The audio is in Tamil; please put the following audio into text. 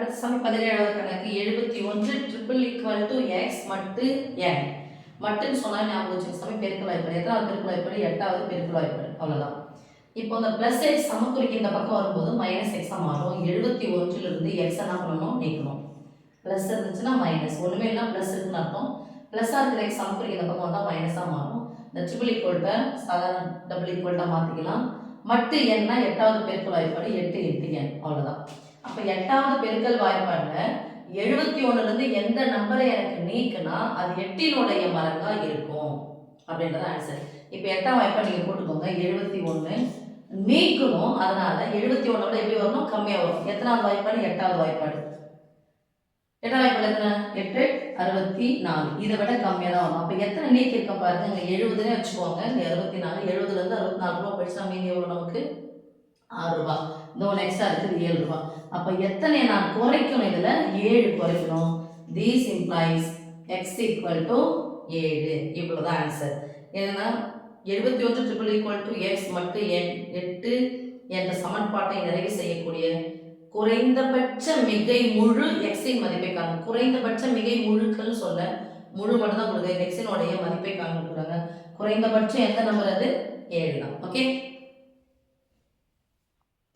அடுத்த சம 17வது கணக்கு 71 ட்ரிபிள் ஈக்குவல் டு எக்ஸ் மட்டு என். மட்டுன்னு சொன்னால் ஞாபகம் வச்சுக்க சம பெருக்கல் வாய்ப்பாடு. எத்தனாவது பெருக்கல் வாய்ப்பாடு? 8வது பெருக்கல் வாய்ப்பாடு. அவ்வளோதான். இப்போ இந்த ப்ளஸ் எக்ஸ் சமக்குறிக்கு இந்த பக்கம் வரும்போது மைனஸ் எக்ஸாக மாறும். 71லிருந்து எக்ஸ் என்ன பண்ணணும்? நீக்கணும். ப்ளஸ் இருந்துச்சுன்னா மைனஸ், ஒன்றுமே இல்லை ப்ளஸ் இருக்குன்னு அர்த்தம். ப்ளஸ்ஸாக இருக்கிற எக்ஸ் சமக்குறிக்கு இந்த பக்கம் வந்தால் மைனஸாக மாறும். இந்த ட்ரிபிள் ஈக்குவல்ட்டை சாதாரண டபுள் ஈக்குவல்ட்டாக மாற்றிக்கலாம். மட்டு என்னா 8வது பெருக்கல் வாய்ப்பாடு 8 இன்ட்டு என். அவ்வளோதான். அப்போ 8வது பெருக்கல் வாய்ப்பாடில் 71லேருந்து எந்த நம்பரை எனக்கு நீக்குனா அது 8னுடைய மடங்காக இருக்கும் அப்படின்றது ஆன்சர். இப்போ 8ஆம் வாய்ப்பாடு நீங்கள் போட்டுக்கோங்க. 71 நீக்கணும். அதனால 71 விட எப்படி வரணும்? கம்மியாக வரும். எத்தனாவது வாய்ப்பாடு? 8வது வாய்ப்பாடு. 8ஆம் வாய்ப்பாடு எத்தனை? 8 64. இதை விட கம்மியாக தான் வரும். அப்போ எத்தனை நீக்கி இருக்க பாருங்க. இங்கே 70னே வச்சுக்கோங்க. இங்கே 64. 70லேருந்து 64 ரூபா போயிடுச்சுன்னா மீதி எவ்வளோ நமக்கு? 6 ரூபா. இந்த ஒன்று எக்ஸ்ட்ரா இருக்குது 7 ரூபா. அப்போ எத்தனை நான் குறைக்கணும்? இதில் 7 குறைக்கணும். These employs X equal to 7. இவ்வளோதான் ஆன்சர். ஏன்னா 71 ட்ரிபிள் ஈக்குவல் டு எக்ஸ் மட்டு என் 8 என்ற சமன்பாட்டை நிறைவு செய்யக்கூடிய குறைந்தபட்ச மிகை முழு எக்ஸின் மதிப்பை காணும். குறைந்தபட்ச மிகை முழுக்கள் சொல்ல முழு மட்டும் தான் கொடுக்குது. எக்ஸினுடைய மதிப்பை காண்பிக்கிறாங்க. குறைந்தபட்சம் எந்த நம்பர்? அது 7 தான். ஓகே.